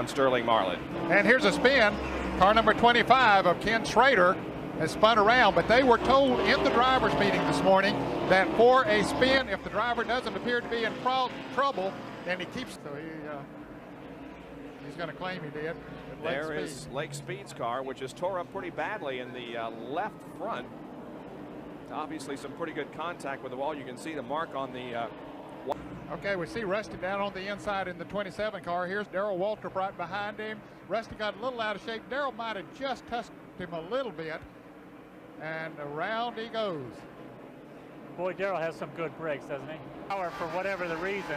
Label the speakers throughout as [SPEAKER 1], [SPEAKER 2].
[SPEAKER 1] on Sterling Marlin.
[SPEAKER 2] And here's a spin. Car number 25 of Ken Schrader has spun around, but they were told in the drivers' meeting this morning that for a spin, if the driver doesn't appear to be in trouble, then he keeps. So he's going to claim he did.
[SPEAKER 1] There is Lake Speed's car, which is tore up pretty badly in the left front. Obviously some pretty good contact with the wall. You can see the mark on the
[SPEAKER 2] Okay, we see Rusty down on the inside in the 27 car. Here's Darrell Waltrip right behind him. Rusty got a little out of shape. Darrell might have just touched him a little bit. And around he goes.
[SPEAKER 3] Boy, Darrell has some good brakes, doesn't he? Power for whatever the reason.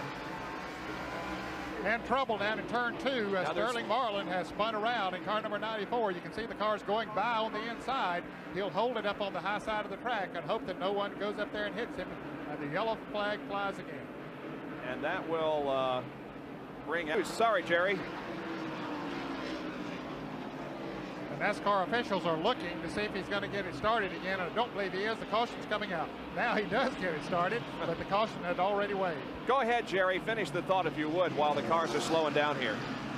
[SPEAKER 2] And trouble down in turn 2 as Sterling Marlin has spun around in car number 94. You can see the cars going by on the inside. He'll hold it up on the high side of the track and hope that no one goes up there and hits him. And the yellow flag flies again.
[SPEAKER 1] And that will bring out. Sorry, Jerry.
[SPEAKER 2] The NASCAR officials are looking to see if he's going to get it started again, and I don't believe he is. The caution's coming out. Now he does get it started, but the caution had already waved.
[SPEAKER 1] Go ahead, Jerry. Finish the thought if you would while the cars are slowing down here.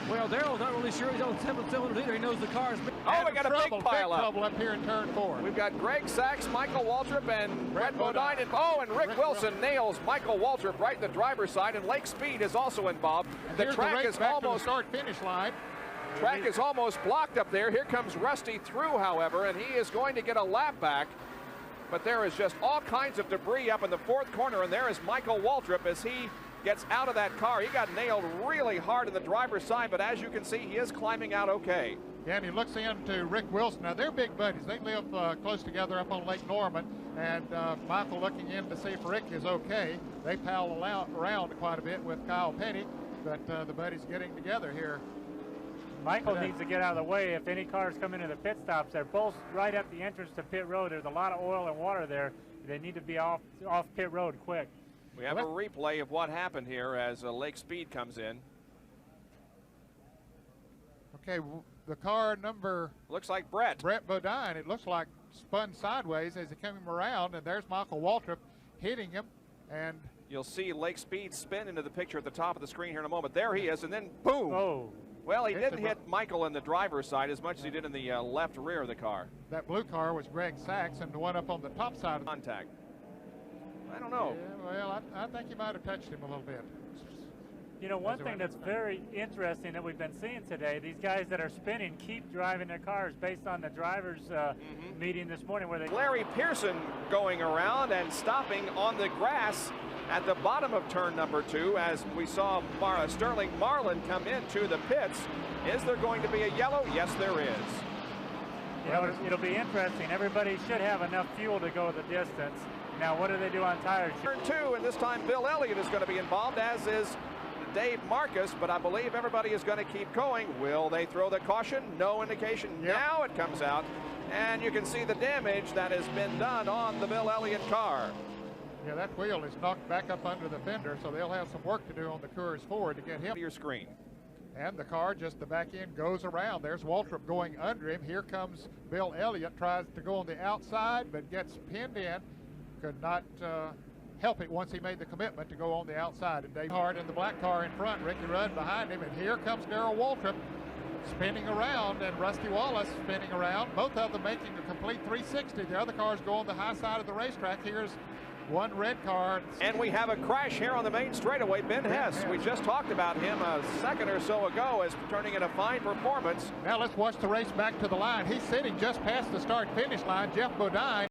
[SPEAKER 4] Well, Darrell's not really sure he's on 7 cylinders either. He knows the car's.
[SPEAKER 1] Oh, we got a big pile up.
[SPEAKER 2] Trouble up here in turn 4.
[SPEAKER 1] We've got Greg Sachs, Michael Waltrip, and Brett Bodine. And Rick Wilson nails Michael Waltrip right in the driver's side, and Lake Speed is also involved. The track is almost
[SPEAKER 2] start-finish line.
[SPEAKER 1] Track is almost blocked up there. Here comes Rusty through, however, and he is going to get a lap back. But there is just all kinds of debris up in the fourth corner, and there is Michael Waltrip as he gets out of that car. He got nailed really hard in the driver's side, but as you can see, he is climbing out okay.
[SPEAKER 2] Yeah, and he looks into Rick Wilson. Now, they're big buddies. They live close together up on Lake Norman, and Michael looking in to see if Rick is okay. They pal around quite a bit with Kyle Petty, but the buddies getting together here.
[SPEAKER 3] Michael needs to get out of the way. If any cars come into the pit stops, they're both right at the entrance to pit road. There's a lot of oil and water there. They need to be off pit road quick.
[SPEAKER 1] We have a replay of what happened here as Lake Speed comes in.
[SPEAKER 2] Okay, the car number...
[SPEAKER 1] Looks like Brett
[SPEAKER 2] Bodine, it looks like spun sideways as he came around, and there's Michael Waltrip hitting him, and...
[SPEAKER 1] You'll see Lake Speed spin into the picture at the top of the screen here in a moment. There he is, and then boom!
[SPEAKER 3] Oh.
[SPEAKER 1] Well, he didn't hit Michael in the driver's side as much as he did in the left rear of the car.
[SPEAKER 2] That blue car was Greg Sachs, and the one up on the top side of
[SPEAKER 1] contact. I don't know.
[SPEAKER 2] Yeah, well, I think he might have touched him a little bit.
[SPEAKER 3] You know, one thing that's very interesting that we've been seeing today, these guys that are spinning keep driving their cars based on the drivers' meeting this morning where they...
[SPEAKER 1] Larry Pearson going around and stopping on the grass at the bottom of turn number 2 as we saw Sterling Marlin come into the pits. Is there going to be a yellow? Yes, there is.
[SPEAKER 3] You know, it'll be interesting. Everybody should have enough fuel to go the distance. Now, what do they do on tires?
[SPEAKER 1] Turn 2, and this time Bill Elliott is going to be involved, as is Dave Marcus, but I believe everybody is going to keep going. Will they throw the caution? No indication. Yep. Now it comes out, and you can see the damage that has been done on the Bill Elliott car.
[SPEAKER 2] Yeah, that wheel is knocked back up under the fender, so they'll have some work to do on the Coors Ford to get him.
[SPEAKER 1] To your screen.
[SPEAKER 2] And the car, just the back end, goes around. There's Waltrip going under him. Here comes Bill Elliott, tries to go on the outside, but gets pinned in. Could not help it once he made the commitment to go on the outside. And Dave Hart in the black car in front, Ricky Rudd behind him, and here comes Darrell Waltrip spinning around, and Rusty Wallace spinning around, both of them making a complete 360. The other cars go on the high side of the racetrack. Here's one red car.
[SPEAKER 1] And we have a crash here on the main straightaway. Ben Hess, we just talked about him a second or so ago as turning in a fine performance.
[SPEAKER 2] Now let's watch the race back to the line. He's sitting just past the start-finish line. Jeff Bodine